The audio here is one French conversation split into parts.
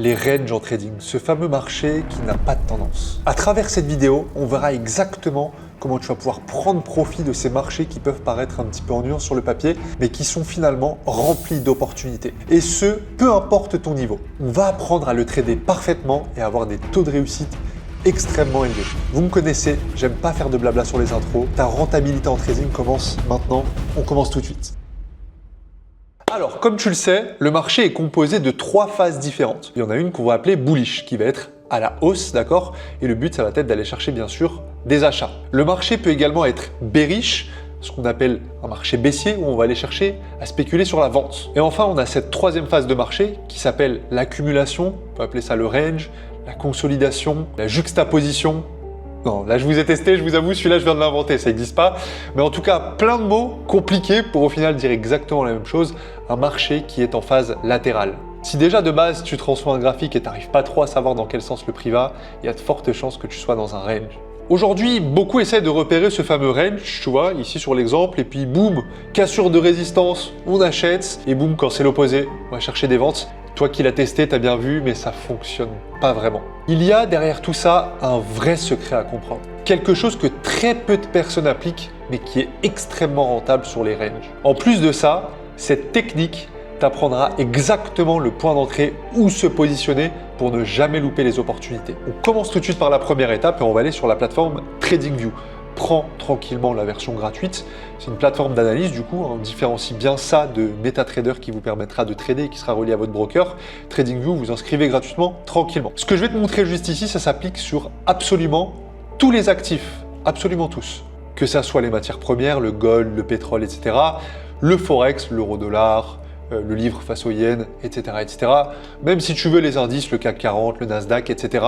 les ranges en trading, ce fameux marché qui n'a pas de tendance. À travers cette vidéo, on verra exactement comment tu vas pouvoir prendre profit de ces marchés qui peuvent paraître un petit peu ennuyants sur le papier, mais qui sont finalement remplis d'opportunités. Et ce, peu importe ton niveau. On va apprendre à le trader parfaitement et avoir des taux de réussite extrêmement élevés. Vous me connaissez, j'aime pas faire de blabla sur les intros. Ta rentabilité en trading commence maintenant, on commence tout de suite. Alors, comme tu le sais, le marché est composé de 3 phases différentes. Il y en a une qu'on va appeler bullish, qui va être à la hausse, d'accord? Et le but, ça va être d'aller chercher, bien sûr, des achats. Le marché peut également être bearish, ce qu'on appelle un marché baissier, où on va aller chercher à spéculer sur la vente. Et enfin, on a cette troisième phase de marché qui s'appelle l'accumulation, on peut appeler ça le range, la consolidation, la juxtaposition. Non, là je vous ai testé, je vous avoue, celui-là je viens de l'inventer, ça n'existe pas. Mais en tout cas, plein de mots compliqués pour au final dire exactement la même chose, un marché qui est en phase latérale. Si déjà de base tu transformes un graphique et tu n'arrives pas trop à savoir dans quel sens le prix va, il y a de fortes chances que tu sois dans un range. Aujourd'hui, beaucoup essaient de repérer ce fameux range, tu vois, ici sur l'exemple, et puis boum, cassure de résistance, on achète, et boum, quand c'est l'opposé, on va chercher des ventes. Toi qui l'as testé, t'as bien vu, mais ça fonctionne pas vraiment. Il y a derrière tout ça un vrai secret à comprendre. Quelque chose que très peu de personnes appliquent, mais qui est extrêmement rentable sur les ranges. En plus de ça, cette technique t'apprendra exactement le point d'entrée où se positionner pour ne jamais louper les opportunités. On commence tout de suite par la première étape et on va aller sur la plateforme TradingView. Prends tranquillement la version gratuite. C'est une plateforme d'analyse, du coup, on différencie bien ça de MetaTrader qui vous permettra de trader et qui sera relié à votre broker. TradingView, vous inscrivez gratuitement, tranquillement. Ce que je vais te montrer juste ici, ça s'applique sur absolument tous les actifs, absolument tous. Que ça soit les matières premières, le gold, le pétrole, etc., le forex, l'euro-dollar, le livre face au yen, etc., etc. Même si tu veux les indices, le CAC 40, le Nasdaq, etc.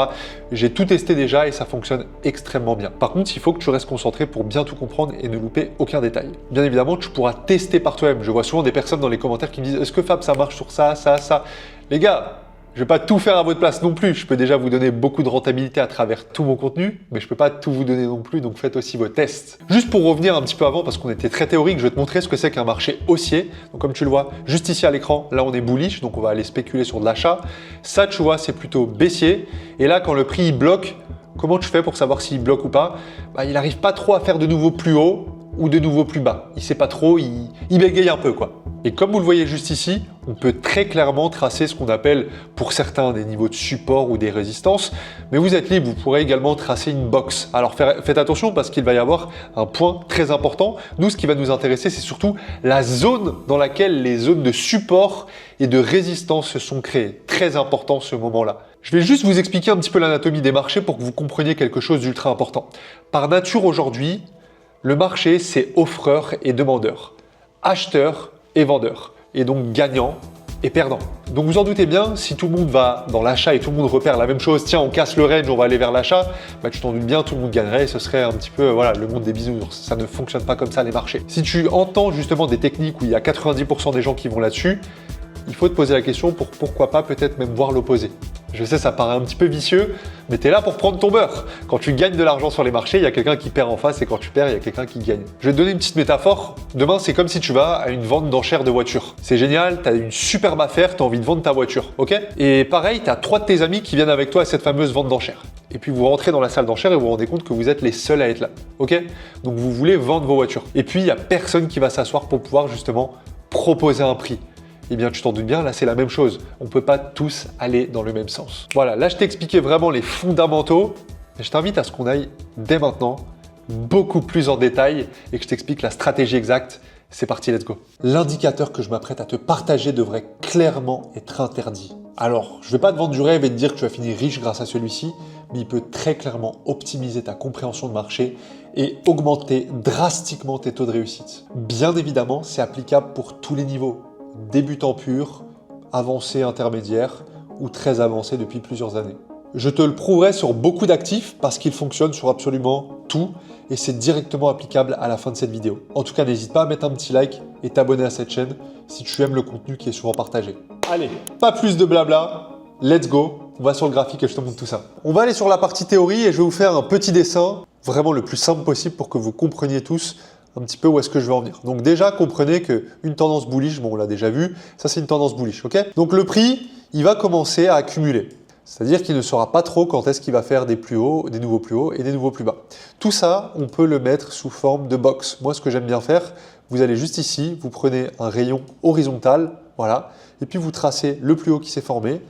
J'ai tout testé déjà et ça fonctionne extrêmement bien. Par contre, il faut que tu restes concentré pour bien tout comprendre et ne louper aucun détail. Bien évidemment, tu pourras tester par toi-même. Je vois souvent des personnes dans les commentaires qui me disent « Est-ce que Fab, ça marche sur ça, ça, ça ?» Les gars, je ne vais pas tout faire à votre place non plus. Je peux déjà vous donner beaucoup de rentabilité à travers tout mon contenu, mais je ne peux pas tout vous donner non plus, donc faites aussi vos tests. Juste pour revenir un petit peu avant, parce qu'on était très théorique, je vais te montrer ce que c'est qu'un marché haussier. Donc comme tu le vois, juste ici à l'écran, là on est bullish, donc on va aller spéculer sur de l'achat. Ça, tu vois, c'est plutôt baissier. Et là, quand le prix il bloque, comment tu fais pour savoir s'il bloque ou pas? Il n'arrive pas trop à faire de nouveau plus haut ou de nouveau plus bas. Il ne sait pas trop, il bégaye un peu, quoi. Et comme vous le voyez juste ici, on peut très clairement tracer ce qu'on appelle pour certains des niveaux de support ou des résistances, mais vous êtes libre, vous pourrez également tracer une box. Alors faites attention parce qu'il va y avoir un point très important. Nous, ce qui va nous intéresser, c'est surtout la zone dans laquelle les zones de support et de résistance se sont créées. Très important ce moment-là. Je vais juste vous expliquer un petit peu l'anatomie des marchés pour que vous compreniez quelque chose d'ultra important. Par nature aujourd'hui, le marché, c'est offreur et demandeur, acheteur et vendeur, et donc gagnant et perdant. Donc vous en doutez bien, si tout le monde va dans l'achat et tout le monde repère la même chose, tiens on casse le range, on va aller vers l'achat, tu t'en doutes bien, tout le monde gagnerait et ce serait un petit peu voilà, le monde des bisounours. Ça ne fonctionne pas comme ça les marchés. Si tu entends justement des techniques où il y a 90% des gens qui vont là-dessus, il faut te poser la question pour pourquoi pas peut-être même voir l'opposé. Je sais, ça paraît un petit peu vicieux, mais tu es là pour prendre ton beurre. Quand tu gagnes de l'argent sur les marchés, il y a quelqu'un qui perd en face et quand tu perds, il y a quelqu'un qui gagne. Je vais te donner une petite métaphore. Demain, c'est comme si tu vas à une vente d'enchères de voitures. C'est génial, tu as une superbe affaire, tu as envie de vendre ta voiture, ok? Et pareil, tu as 3 de tes amis qui viennent avec toi à cette fameuse vente d'enchères. Et puis vous rentrez dans la salle d'enchères et vous vous rendez compte que vous êtes les seuls à être là, ok? Donc vous voulez vendre vos voitures. Et puis il n'y a personne qui va s'asseoir pour pouvoir justement proposer un prix. Eh bien, tu t'en doutes bien, là, c'est la même chose. On ne peut pas tous aller dans le même sens. Voilà, là, je t'ai expliqué vraiment les fondamentaux. Et je t'invite à ce qu'on aille dès maintenant beaucoup plus en détail et que je t'explique la stratégie exacte. C'est parti, let's go. L'indicateur que je m'apprête à te partager devrait clairement être interdit. Alors, je ne vais pas te vendre du rêve et te dire que tu vas finir riche grâce à celui-ci, mais il peut très clairement optimiser ta compréhension de marché et augmenter drastiquement tes taux de réussite. Bien évidemment, c'est applicable pour tous les niveaux. Débutant pur, avancé intermédiaire ou très avancé depuis plusieurs années. Je te le prouverai sur beaucoup d'actifs parce qu'il fonctionne sur absolument tout et c'est directement applicable à la fin de cette vidéo. En tout cas, n'hésite pas à mettre un petit like et t'abonner à cette chaîne si tu aimes le contenu qui est souvent partagé. Allez, pas plus de blabla, let's go, on va sur le graphique et je te montre tout ça. On va aller sur la partie théorie et je vais vous faire un petit dessin, vraiment le plus simple possible pour que vous compreniez tous un petit peu où est-ce que je veux en venir. Donc déjà, comprenez qu'une tendance bullish, bon, on l'a déjà vu, ça c'est une tendance bullish, ok? Donc le prix, il va commencer à accumuler. C'est-à-dire qu'il ne saura pas trop quand est-ce qu'il va faire des plus hauts, des nouveaux plus hauts et des nouveaux plus bas. Tout ça, on peut le mettre sous forme de box. Moi, ce que j'aime bien faire, vous allez juste ici, vous prenez un rayon horizontal, voilà, et puis vous tracez le plus haut qui s'est formé.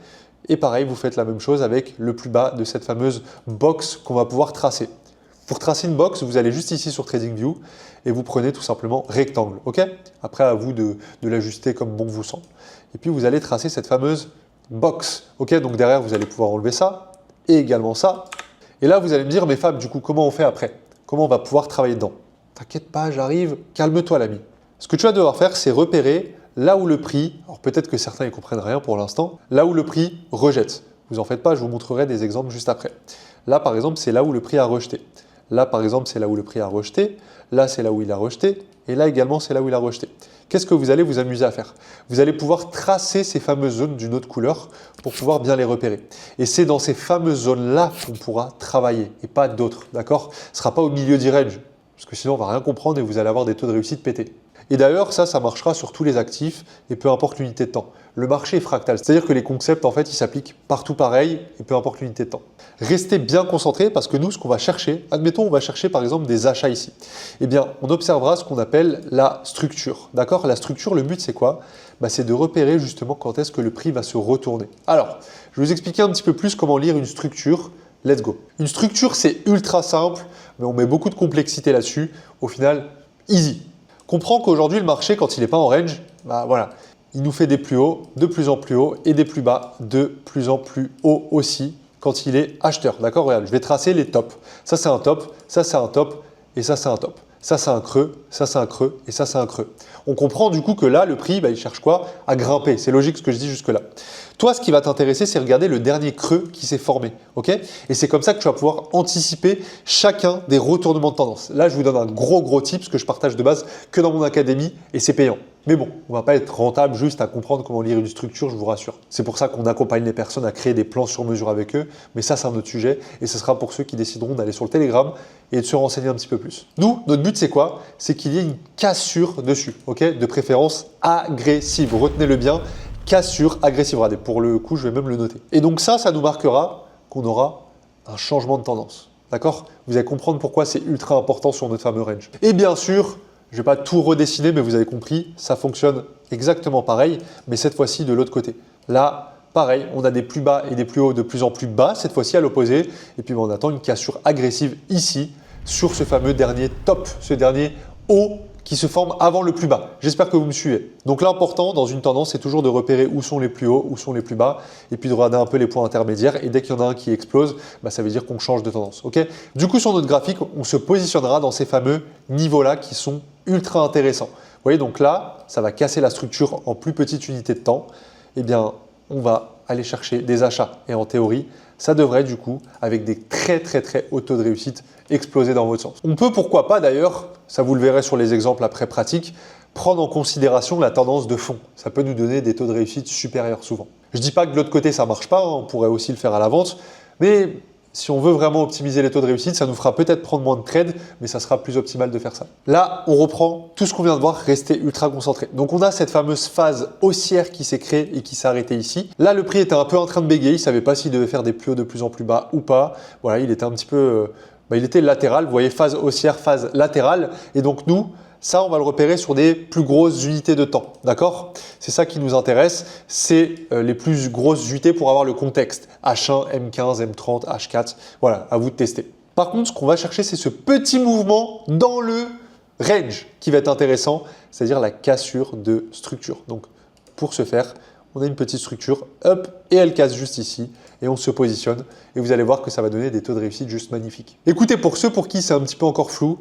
Et pareil, vous faites la même chose avec le plus bas de cette fameuse box qu'on va pouvoir tracer. Pour tracer une box, vous allez juste ici sur TradingView et vous prenez tout simplement rectangle, ok? Après, à vous de l'ajuster comme bon vous semble. Et puis, vous allez tracer cette fameuse box, ok? Donc derrière, vous allez pouvoir enlever ça et également ça. Et là, vous allez me dire, mais Fab, du coup, comment on fait après? Comment on va pouvoir travailler dedans? T'inquiète pas, j'arrive, calme-toi l'ami. Ce que tu vas devoir faire, c'est repérer là où le prix, alors peut-être que certains ne comprennent rien pour l'instant, là où le prix rejette. Vous en faites pas, je vous montrerai des exemples juste après. Là, par exemple, c'est là où le prix a rejeté. Là, par exemple, c'est là où le prix a rejeté. Là, c'est là où il a rejeté. Et là également, c'est là où il a rejeté. Qu'est-ce que vous allez vous amuser à faire? Vous allez pouvoir tracer ces fameuses zones d'une autre couleur pour pouvoir bien les repérer. Et c'est dans ces fameuses zones-là qu'on pourra travailler et pas d'autres, d'accord? Ce ne sera pas au milieu d'e-range, parce que sinon on ne va rien comprendre et vous allez avoir des taux de réussite pétés. Et d'ailleurs, ça marchera sur tous les actifs et peu importe l'unité de temps. Le marché est fractal, c'est-à-dire que les concepts, en fait, ils s'appliquent partout pareil et peu importe l'unité de temps. Restez bien concentrés parce que nous, ce qu'on va chercher, admettons, on va chercher par exemple des achats ici. Eh bien, on observera ce qu'on appelle la structure. D'accord? La structure, le but, c'est quoi? C'est de repérer justement quand est-ce que le prix va se retourner. Alors, je vais vous expliquer un petit peu plus comment lire une structure. Let's go. Une structure, c'est ultra simple, mais on met beaucoup de complexité là-dessus. Au final, easy. Comprends qu'aujourd'hui, le marché, quand il n'est pas en range, voilà, il nous fait des plus hauts, de plus en plus hauts, et des plus bas, de plus en plus hauts aussi, quand il est acheteur. D'accord? Regarde, je vais tracer les tops. Ça, c'est un top, ça, c'est un top, et ça, c'est un top. Ça, c'est un creux, ça, c'est un creux, et ça, c'est un creux. On comprend du coup que là, le prix, il cherche quoi? À grimper. C'est logique ce que je dis jusque-là. Toi, ce qui va t'intéresser, c'est regarder le dernier creux qui s'est formé. Ok? Et c'est comme ça que tu vas pouvoir anticiper chacun des retournements de tendance. Là, je vous donne un gros tip, ce que je partage de base que dans mon académie, et c'est payant. Mais bon, on ne va pas être rentable juste à comprendre comment lire une structure, je vous rassure. C'est pour ça qu'on accompagne les personnes à créer des plans sur mesure avec eux, mais ça c'est un autre sujet et ce sera pour ceux qui décideront d'aller sur le Telegram et de se renseigner un petit peu plus. Nous, notre but c'est quoi? C'est qu'il y ait une cassure dessus, ok? De préférence agressive, retenez-le bien, cassure agressive. Regardez, pour le coup, je vais même le noter. Et donc ça nous marquera qu'on aura un changement de tendance, d'accord? Vous allez comprendre pourquoi c'est ultra important sur notre fameux range. Et bien sûr, je ne vais pas tout redessiner, mais vous avez compris, ça fonctionne exactement pareil, mais cette fois-ci de l'autre côté. Là, pareil, on a des plus bas et des plus hauts de plus en plus bas, cette fois-ci à l'opposé. Et puis on attend une cassure agressive ici, sur ce fameux dernier top, ce dernier haut qui se forme avant le plus bas. J'espère que vous me suivez. Donc l'important dans une tendance, c'est toujours de repérer où sont les plus hauts, où sont les plus bas, et puis de regarder un peu les points intermédiaires. Et dès qu'il y en a un qui explose, ça veut dire qu'on change de tendance. Ok? Du coup, sur notre graphique, on se positionnera dans ces fameux niveaux-là qui sont ultra intéressants. Vous voyez, donc là, ça va casser la structure en plus petite unité de temps. Eh bien, on va aller chercher des achats. Et en théorie, ça devrait du coup, avec des très hauts taux de réussite, exploser dans votre sens. On peut pourquoi pas d'ailleurs, ça vous le verrez sur les exemples après pratiques, prendre en considération la tendance de fond. Ça peut nous donner des taux de réussite supérieurs souvent. Je ne dis pas que de l'autre côté ça ne marche pas, on pourrait aussi le faire à la vente, mais si on veut vraiment optimiser les taux de réussite, ça nous fera peut-être prendre moins de trades, mais ça sera plus optimal de faire ça. Là, on reprend tout ce qu'on vient de voir, rester ultra concentré. Donc on a cette fameuse phase haussière qui s'est créée et qui s'est arrêtée ici. Là, le prix était un peu en train de bégayer, il ne savait pas s'il devait faire des plus hauts de plus en plus bas ou pas. Voilà, il était un petit peu... il était latéral, vous voyez, phase haussière, phase latérale. Et donc nous, ça, on va le repérer sur des plus grosses unités de temps, d'accord? C'est ça qui nous intéresse, c'est les plus grosses unités pour avoir le contexte. H1, M15, M30, H4, voilà, à vous de tester. Par contre, ce qu'on va chercher, c'est ce petit mouvement dans le range qui va être intéressant, c'est-à-dire la cassure de structure. Donc, pour ce faire, on a une petite structure, hop, et elle casse juste ici, et on se positionne, et vous allez voir que ça va donner des taux de réussite juste magnifiques. Écoutez, pour ceux pour qui c'est un petit peu encore flou,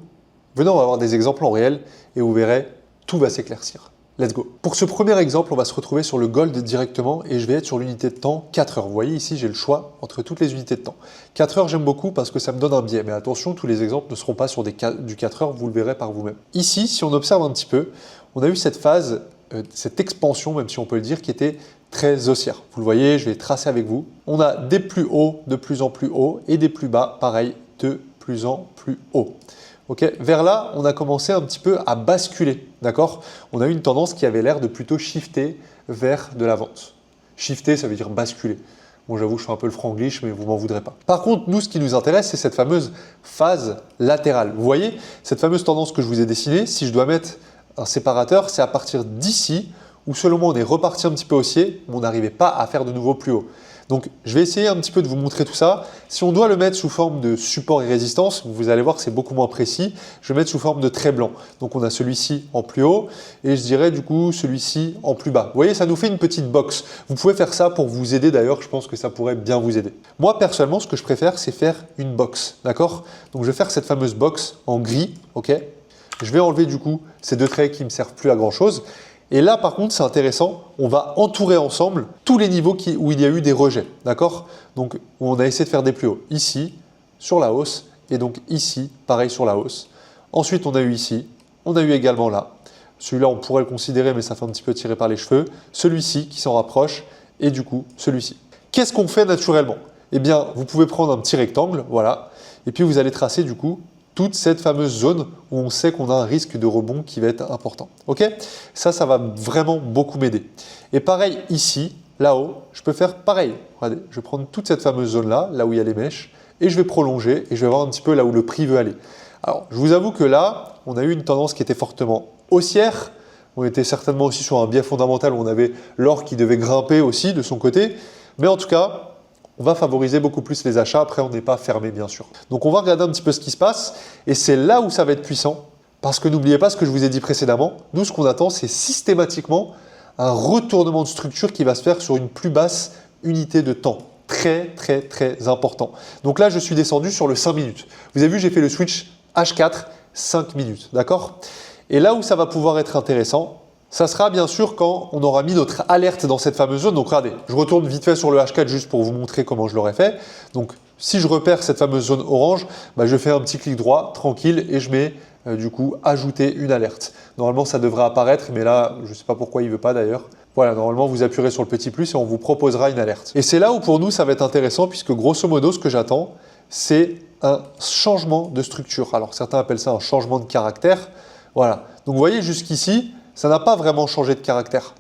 venez, on va avoir des exemples en réel et vous verrez, tout va s'éclaircir. Let's go. Pour ce premier exemple, on va se retrouver sur le gold directement et je vais être sur l'unité de temps 4 heures. Vous voyez ici, j'ai le choix entre toutes les unités de temps. 4 heures, j'aime beaucoup parce que ça me donne un biais. Mais attention, tous les exemples ne seront pas sur du 4 heures, vous le verrez par vous-même. Ici, si on observe un petit peu, on a eu cette phase, cette expansion, même si on peut le dire, qui était très haussière. Vous le voyez, je vais tracer avec vous. On a des plus hauts de plus en plus hauts et des plus bas, pareil, de plus en plus hauts. Ok, vers là, on a commencé un petit peu à basculer, d'accord? On a eu une tendance qui avait l'air de plutôt shifter vers de la vente. Shifter, ça veut dire basculer. Bon, j'avoue, je fais un peu le franglish, mais vous m'en voudrez pas. Par contre, nous, ce qui nous intéresse, c'est cette fameuse phase latérale. Vous voyez, cette fameuse tendance que je vous ai dessinée, si je dois mettre un séparateur, c'est à partir d'ici, où selon moi, on est reparti un petit peu haussier, mais on n'arrivait pas à faire de nouveau plus haut. Donc, je vais essayer un petit peu de vous montrer tout ça. Si on doit le mettre sous forme de support et résistance, vous allez voir que c'est beaucoup moins précis. Je vais mettre sous forme de trait blanc. Donc, on a celui-ci en plus haut et je dirais du coup celui-ci en plus bas. Vous voyez, ça nous fait une petite box. Vous pouvez faire ça pour vous aider d'ailleurs. Je pense que ça pourrait bien vous aider. Moi, personnellement, ce que je préfère, c'est faire une box. D'accord? Donc, je vais faire cette fameuse box en gris. Ok? Je vais enlever du coup ces deux traits qui ne me servent plus à grand chose. Et là, par contre, c'est intéressant, on va entourer ensemble tous les niveaux où il y a eu des rejets, d'accord? Donc, où on a essayé de faire des plus hauts. Ici, sur la hausse, et donc ici, pareil sur la hausse. Ensuite, on a eu ici, on a eu également là. Celui-là, on pourrait le considérer, mais ça fait un petit peu tiré par les cheveux. Celui-ci qui s'en rapproche, et du coup, celui-ci. Qu'est-ce qu'on fait naturellement? Eh bien, vous pouvez prendre un petit rectangle, voilà, et puis vous allez tracer du coup toute cette fameuse zone où on sait qu'on a un risque de rebond qui va être important. Ok? Ça va vraiment beaucoup m'aider. Et pareil ici, là-haut, je peux faire pareil. Regardez, je vais prendre toute cette fameuse zone-là, là où il y a les mèches, et je vais prolonger et je vais voir un petit peu là où le prix veut aller. Alors, je vous avoue que là, on a eu une tendance qui était fortement haussière. On était certainement aussi sur un biais fondamental où on avait l'or qui devait grimper aussi de son côté. Mais en tout cas, on va favoriser beaucoup plus les achats. Après, on n'est pas fermé, bien sûr. Donc, on va regarder un petit peu ce qui se passe. Et c'est là où ça va être puissant. Parce que n'oubliez pas ce que je vous ai dit précédemment. Nous, ce qu'on attend, c'est systématiquement un retournement de structure qui va se faire sur une plus basse unité de temps. Très, très, très important. Donc là, je suis descendu sur le 5 minutes. Vous avez vu, j'ai fait le switch H4, 5 minutes. D'accord? Et là où ça va pouvoir être intéressant, ça sera bien sûr quand on aura mis notre alerte dans cette fameuse zone. Donc regardez, je retourne vite fait sur le H4 juste pour vous montrer comment je l'aurais fait. Donc si je repère cette fameuse zone orange, je fais un petit clic droit, tranquille, et je mets du coup ajouter une alerte. Normalement ça devrait apparaître, mais là je ne sais pas pourquoi il ne veut pas d'ailleurs. Voilà, normalement vous appuierez sur le petit plus et on vous proposera une alerte. Et c'est là où pour nous ça va être intéressant puisque grosso modo ce que j'attends, c'est un changement de structure. Alors certains appellent ça un changement de caractère. Voilà, donc vous voyez jusqu'ici, ça n'a pas vraiment changé de caractère.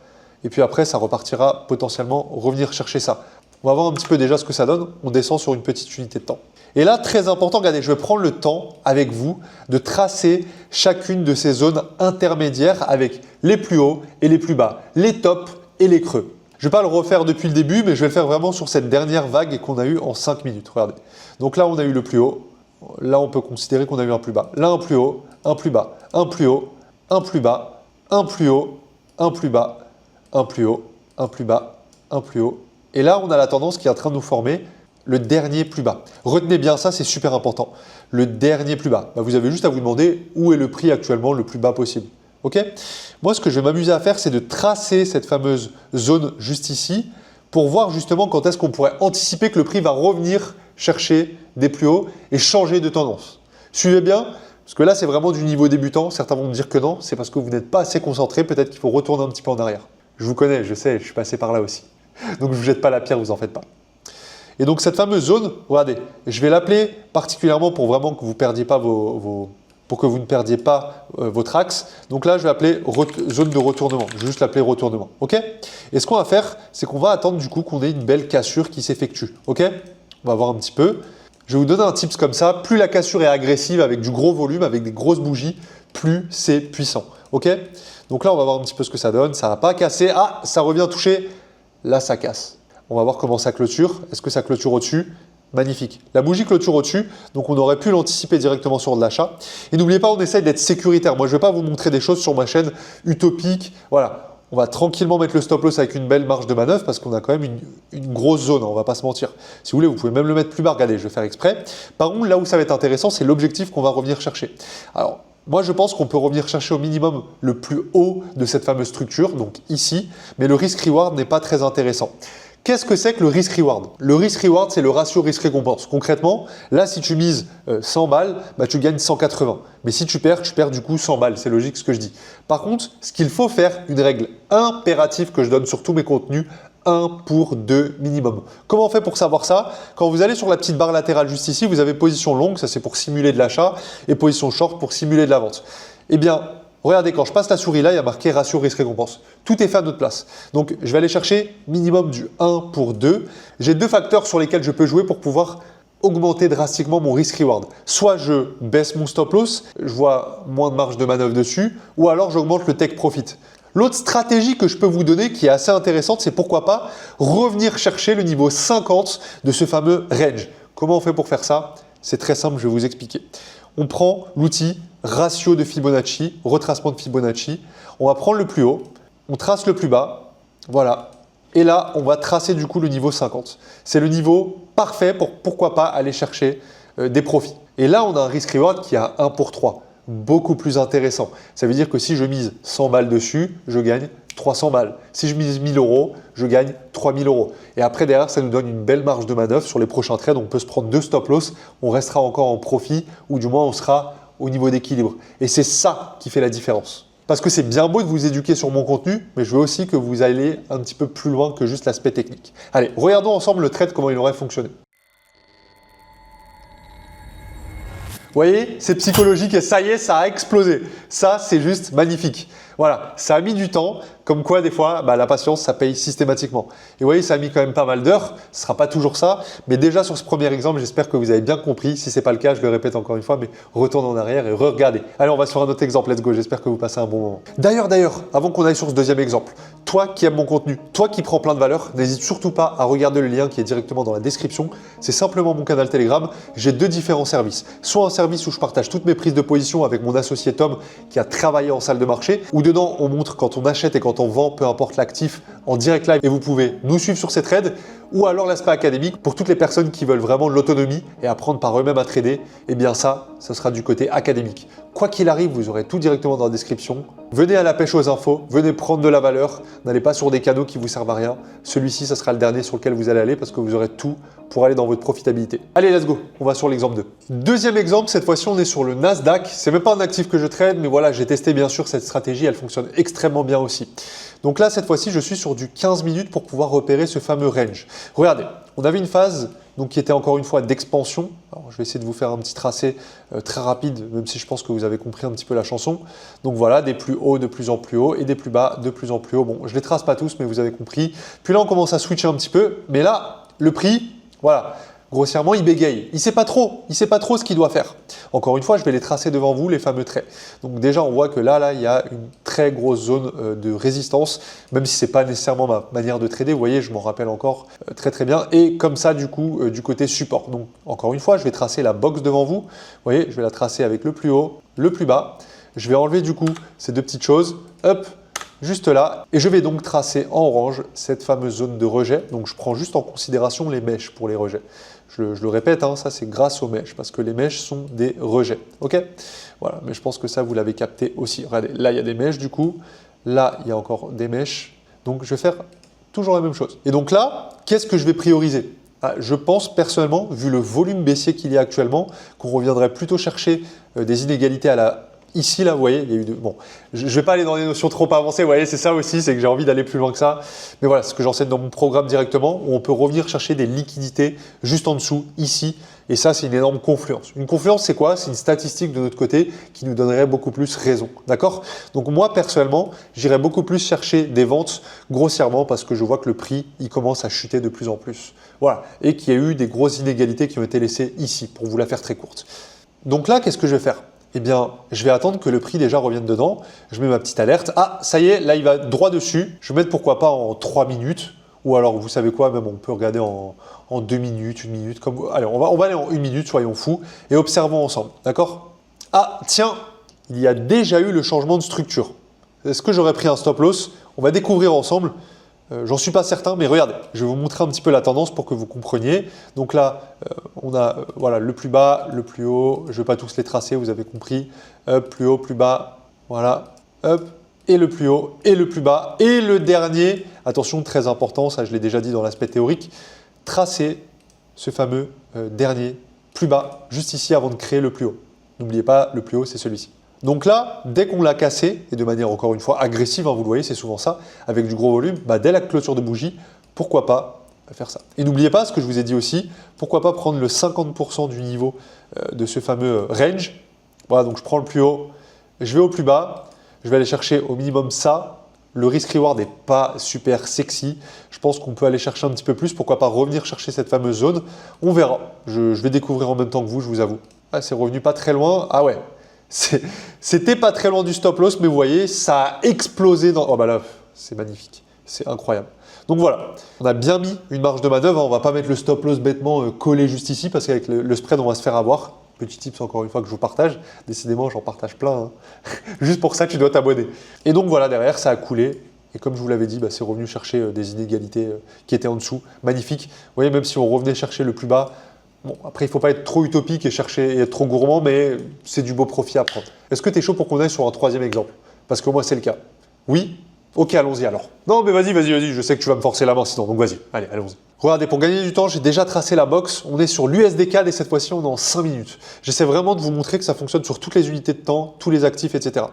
Et puis après, ça repartira potentiellement revenir chercher ça. On va voir un petit peu déjà ce que ça donne. On descend sur une petite unité de temps. Et là, très important, regardez, je vais prendre le temps avec vous de tracer chacune de ces zones intermédiaires avec les plus hauts et les plus bas, les tops et les creux. Je ne vais pas le refaire depuis le début, mais je vais le faire vraiment sur cette dernière vague qu'on a eue en 5 minutes. Regardez. Donc là, on a eu le plus haut. Là, on peut considérer qu'on a eu un plus bas. Là, un plus haut, un plus bas, un plus haut, un plus bas, un plus haut, un plus bas, un plus haut, un plus bas, un plus haut. Et là, on a la tendance qui est en train de nous former le dernier plus bas. Retenez bien ça, c'est super important. Le dernier plus bas. Vous avez juste à vous demander où est le prix actuellement le plus bas possible. Ok? Moi, ce que je vais m'amuser à faire, c'est de tracer cette fameuse zone juste ici pour voir justement quand est-ce qu'on pourrait anticiper que le prix va revenir chercher des plus hauts et changer de tendance. Suivez bien. Parce que là, c'est vraiment du niveau débutant. Certains vont me dire que non, c'est parce que vous n'êtes pas assez concentré. Peut-être qu'il faut retourner un petit peu en arrière. Je vous connais, je sais, je suis passé par là aussi. Donc, je ne vous jette pas la pierre, vous en faites pas. Et donc, cette fameuse zone, regardez, je vais l'appeler particulièrement pour vraiment que vous perdiez pas pour que vous ne perdiez pas votre axe. Donc là, je vais appeler zone de retournement. Je vais juste l'appeler retournement. OK? Et ce qu'on va faire, c'est qu'on va attendre du coup qu'on ait une belle cassure qui s'effectue. OK? On va voir un petit peu. Je vais vous donner un tips comme ça. Plus la cassure est agressive avec du gros volume, avec des grosses bougies, plus c'est puissant. OK? Donc là, on va voir un petit peu ce que ça donne. Ça ne va pas casser. Ah, ça revient toucher. Là, ça casse. On va voir comment ça clôture. Est-ce que ça clôture au-dessus? Magnifique. La bougie clôture au-dessus, donc on aurait pu l'anticiper directement sur de l'achat. Et n'oubliez pas, on essaye d'être sécuritaire. Moi, je ne vais pas vous montrer des choses sur ma chaîne utopiques. Voilà. On va tranquillement mettre le stop loss avec une belle marge de manœuvre parce qu'on a quand même une grosse zone, on ne va pas se mentir. Si vous voulez, vous pouvez même le mettre plus bas. Regardez, je vais faire exprès. Par contre, là où ça va être intéressant, c'est l'objectif qu'on va revenir chercher. Alors, moi, je pense qu'on peut revenir chercher au minimum le plus haut de cette fameuse structure, donc ici, mais le risk-reward n'est pas très intéressant. Qu'est-ce que c'est que le risk-reward? Le risk-reward, c'est le ratio risque-récompense. Concrètement, là, si tu mises 100 balles, tu gagnes 180. Mais si tu perds du coup 100 balles. C'est logique ce que je dis. Par contre, ce qu'il faut faire, une règle impérative que je donne sur tous mes contenus, 1 pour 2 minimum. Comment on fait pour savoir ça? Quand vous allez sur la petite barre latérale juste ici, vous avez position longue, ça c'est pour simuler de l'achat, et position short pour simuler de la vente. Eh bien, regardez, quand je passe la souris là, il y a marqué ratio risque-récompense. Tout est fait à notre place. Donc, je vais aller chercher minimum du 1 pour 2. J'ai deux facteurs sur lesquels je peux jouer pour pouvoir augmenter drastiquement mon risk-reward. Soit je baisse mon stop-loss, je vois moins de marge de manœuvre dessus, ou alors j'augmente le take profit. L'autre stratégie que je peux vous donner qui est assez intéressante, c'est pourquoi pas revenir chercher le niveau 50 de ce fameux range. Comment on fait pour faire ça? C'est très simple, je vais vous expliquer. On prend l'outil ratio de Fibonacci, retracement de Fibonacci. On va prendre le plus haut, on trace le plus bas, voilà. Et là, on va tracer du coup le niveau 50. C'est le niveau parfait pour pourquoi pas aller chercher des profits. Et là, on a un risk-reward qui a 1 pour 3. Beaucoup plus intéressant. Ça veut dire que si je mise 100 balles dessus, je gagne 300 balles. Si je mise 1000 euros, je gagne 3000 euros. Et après, derrière, ça nous donne une belle marge de manœuvre sur les prochains trades. On peut se prendre 2 stop-loss, on restera encore en profit ou du moins on sera au niveau d'équilibre. Et c'est ça qui fait la différence. Parce que c'est bien beau de vous éduquer sur mon contenu, mais je veux aussi que vous alliez un petit peu plus loin que juste l'aspect technique. Allez, regardons ensemble le trade, comment il aurait fonctionné. Vous voyez, c'est psychologique et ça y est, ça a explosé. Ça, c'est juste magnifique. Voilà, ça a mis du temps, comme quoi des fois, la patience, ça paye systématiquement. Et vous voyez, ça a mis quand même pas mal d'heures, ce ne sera pas toujours ça, mais déjà sur ce premier exemple, j'espère que vous avez bien compris. Si ce n'est pas le cas, je le répète encore une fois, mais retourne en arrière et re-regardez. Allez, on va sur un autre exemple, let's go, j'espère que vous passez un bon moment. D'ailleurs, avant qu'on aille sur ce deuxième exemple, toi qui aimes mon contenu, toi qui prends plein de valeur, n'hésite surtout pas à regarder le lien qui est directement dans la description. C'est simplement mon canal Telegram. J'ai deux différents services. Soit un service où je partage toutes mes prises de position avec mon associé Tom qui a travaillé en salle de marché, où dedans on montre quand on achète et quand on vend, peu importe l'actif, en direct live et vous pouvez nous suivre sur ces trades, ou alors l'aspect académique pour toutes les personnes qui veulent vraiment de l'autonomie et apprendre par eux-mêmes à trader. Eh bien ça sera du côté académique. Quoi qu'il arrive, vous aurez tout directement dans la description. Venez à la pêche aux infos, venez prendre de la valeur, n'allez pas sur des canaux qui vous servent à rien. Celui-ci, ça sera le dernier sur lequel vous allez aller parce que vous aurez tout pour aller dans votre profitabilité. Allez, let's go, on va sur l'exemple 2. Deuxième exemple, cette fois-ci, on est sur le Nasdaq. C'est même pas un actif que je trade, mais voilà, j'ai testé bien sûr cette stratégie, elle fonctionne extrêmement bien aussi. Donc là, cette fois-ci, je suis sur du 15 minutes pour pouvoir repérer ce fameux range. Regardez, on avait une phase qui était encore une fois d'expansion. Alors, je vais essayer de vous faire un petit tracé très rapide, même si je pense que vous avez compris un petit peu la chanson. Donc voilà, des plus hauts de plus en plus hauts et des plus bas de plus en plus hauts. Bon, je ne les trace pas tous, mais vous avez compris. Puis là, on commence à switcher un petit peu. Mais là, le prix, voilà, grossièrement, il bégaye. Il ne sait pas trop ce qu'il doit faire. Encore une fois, je vais les tracer devant vous, les fameux traits. Donc déjà, on voit que là, il y a une très grosse zone de résistance, même si ce n'est pas nécessairement ma manière de trader. Vous voyez, je m'en rappelle encore très très bien. Et comme ça, du coup, du côté support. Donc encore une fois, je vais tracer la box devant vous. Vous voyez, je vais la tracer avec le plus haut, le plus bas. Je vais enlever du coup ces deux petites choses. Hop, juste là. Et je vais donc tracer en orange cette fameuse zone de rejet. Donc je prends juste en considération les mèches pour les rejets. Je le répète, ça c'est grâce aux mèches, parce que les mèches sont des rejets. Ok? Voilà, mais je pense que ça, vous l'avez capté aussi. Regardez, là, il y a des mèches du coup. Là, il y a encore des mèches. Donc, je vais faire toujours la même chose. Et donc là, qu'est-ce que je vais prioriser? Je pense personnellement, vu le volume baissier qu'il y a actuellement, qu'on reviendrait plutôt chercher des inégalités à la... Ici, là, vous voyez, il y a eu de... Bon, je ne vais pas aller dans des notions trop avancées, vous voyez, c'est ça aussi, c'est que j'ai envie d'aller plus loin que ça. Mais voilà, ce que j'enseigne dans mon programme directement, où on peut revenir chercher des liquidités juste en dessous, ici. Et ça, c'est une énorme confluence. Une confluence, c'est quoi? C'est une statistique de notre côté qui nous donnerait beaucoup plus raison. D'accord? Donc moi, personnellement, j'irais beaucoup plus chercher des ventes grossièrement parce que je vois que le prix, il commence à chuter de plus en plus. Voilà. Et qu'il y a eu des grosses inégalités qui ont été laissées ici, pour vous la faire très courte. Donc là, qu'est-ce que je vais faire? Eh bien, je vais attendre que le prix déjà revienne dedans. Je mets ma petite alerte. Ah, ça y est, là, il va droit dessus. Je vais mettre pourquoi pas en 3 minutes. Ou alors, vous savez quoi, même on peut regarder en 2 minutes, 1 minute. Comme... Allez, on va aller en 1 minute, soyons fous. Et observons ensemble. D'accord? Ah, tiens, il y a déjà eu le changement de structure. Est-ce que j'aurais pris un stop loss? On va découvrir ensemble. J'en suis pas certain, mais regardez, je vais vous montrer un petit peu la tendance pour que vous compreniez. Donc là, on a voilà, le plus bas, le plus haut. Je ne vais pas tous les tracer, vous avez compris. Hop, plus haut, plus bas, voilà. Hop, et le plus haut, et le plus bas. Et le dernier, attention, très important, ça je l'ai déjà dit dans l'aspect théorique, tracer ce fameux dernier plus bas, juste ici avant de créer le plus haut. N'oubliez pas, le plus haut, c'est celui-ci. Donc là, dès qu'on l'a cassé, et de manière encore une fois agressive, vous le voyez, c'est souvent ça, avec du gros volume, dès la clôture de bougie, pourquoi pas faire ça. Et n'oubliez pas ce que je vous ai dit aussi, pourquoi pas prendre le 50% du niveau de ce fameux range. Voilà, donc je prends le plus haut, je vais au plus bas, je vais aller chercher au minimum ça. Le risk-reward n'est pas super sexy. Je pense qu'on peut aller chercher un petit peu plus. Pourquoi pas revenir chercher cette fameuse zone? On verra. Je vais découvrir en même temps que vous, je vous avoue. Ah, c'est revenu pas très loin. Ah ouais, c'était pas très loin du stop loss, mais vous voyez, ça a explosé dans... Oh bah là, c'est magnifique. C'est incroyable. Donc voilà, on a bien mis une marge de manœuvre. On ne va pas mettre le stop loss bêtement collé juste ici parce qu'avec le spread, on va se faire avoir. Petit tips encore une fois que je vous partage. Décidément, j'en partage plein. Hein. Juste pour ça, tu dois t'abonner. Et donc voilà, derrière, ça a coulé. Et comme je vous l'avais dit, bah, c'est revenu chercher des inégalités qui étaient en dessous. Magnifique. Vous voyez, même si on revenait chercher le plus bas, bon, après, il ne faut pas être trop utopique et être trop gourmand, mais c'est du beau profit à prendre. Est-ce que tu es chaud pour qu'on aille sur un troisième exemple? Parce que moi, c'est le cas. Oui? Ok, allons-y alors. Non, mais vas-y, je sais que tu vas me forcer la main sinon, donc vas-y, allez, allons-y. Regardez, pour gagner du temps, j'ai déjà tracé la box. On est sur l'USD-CAD et cette fois-ci, on est en 5 minutes. J'essaie vraiment de vous montrer que ça fonctionne sur toutes les unités de temps, tous les actifs, etc.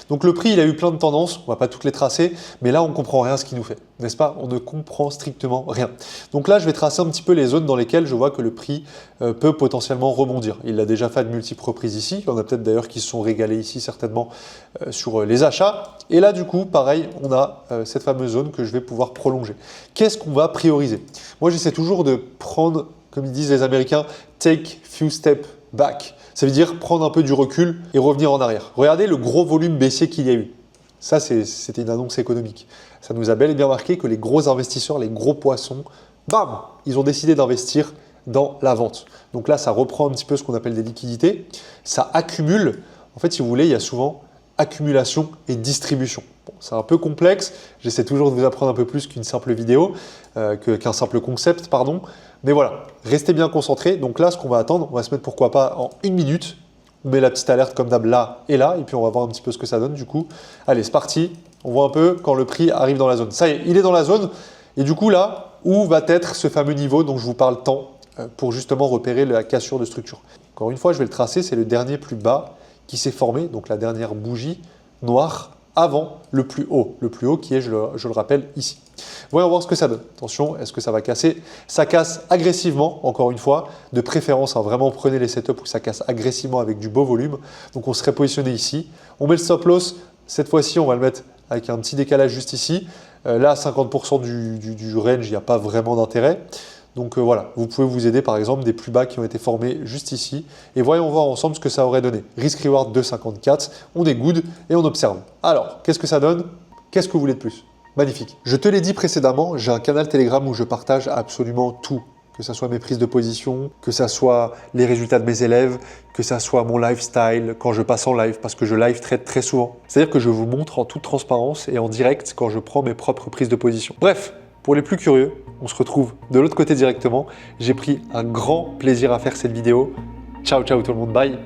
Donc le prix, il a eu plein de tendances. On va pas toutes les tracer, mais là, on comprend rien à ce qu'il nous fait, n'est-ce pas? On ne comprend strictement rien. Donc là, je vais tracer un petit peu les zones dans lesquelles je vois que le prix peut potentiellement rebondir. Il l'a déjà fait à de multiples reprises ici. Il y en a peut-être d'ailleurs qui se sont régalés ici, certainement, sur les achats. Et là, du coup, pareil, on a cette fameuse zone que je vais pouvoir prolonger. Qu'est-ce qu'on va prioriser? Moi, j'essaie toujours de prendre, comme ils disent les Américains, take few steps back. Ça veut dire prendre un peu du recul et revenir en arrière. Regardez le gros volume baissier qu'il y a eu. Ça, c'était une annonce économique. Ça nous a bel et bien marqué que les gros investisseurs, les gros poissons, bam, ils ont décidé d'investir dans la vente. Donc là, ça reprend un petit peu ce qu'on appelle des liquidités. Ça accumule. En fait, si vous voulez, il y a souvent accumulation et distribution. Bon, c'est un peu complexe, j'essaie toujours de vous apprendre un peu plus qu'une simple vidéo, qu'un simple concept, pardon. Mais voilà, restez bien concentrés. Donc là, ce qu'on va attendre, on va se mettre pourquoi pas en 1 minute. On met la petite alerte comme d'hab là et là, et puis on va voir un petit peu ce que ça donne du coup. Allez, c'est parti. On voit un peu quand le prix arrive dans la zone. Ça y est, il est dans la zone. Et du coup là, où va être ce fameux niveau dont je vous parle tant pour justement repérer la cassure de structure. Encore une fois, je vais le tracer, c'est le dernier plus bas qui s'est formé, donc la dernière bougie noire avant le plus haut qui est, je le rappelle, ici. Voyons voir ce que ça donne. Attention, est-ce que ça va casser? Ça casse agressivement, encore une fois, de préférence, hein, vraiment prenez les setups où ça casse agressivement avec du beau volume. Donc on serait positionné ici. On met le stop loss, cette fois-ci on va le mettre avec un petit décalage juste ici. Là, 50% du range, il n'y a pas vraiment d'intérêt. Donc voilà, vous pouvez vous aider par exemple des plus bas qui ont été formés juste ici. Et voyons voir ensemble ce que ça aurait donné. Risk-reward 2,54, on est good et on observe. Alors, qu'est-ce que ça donne? Qu'est-ce que vous voulez de plus? Magnifique. Je te l'ai dit précédemment, j'ai un canal Telegram où je partage absolument tout. Que ce soit mes prises de position, que ce soit les résultats de mes élèves, que ce soit mon lifestyle quand je passe en live, parce que je live trade très souvent. C'est-à-dire que je vous montre en toute transparence et en direct quand je prends mes propres prises de position. Bref, pour les plus curieux, on se retrouve de l'autre côté directement. J'ai pris un grand plaisir à faire cette vidéo. Ciao, ciao tout le monde, bye!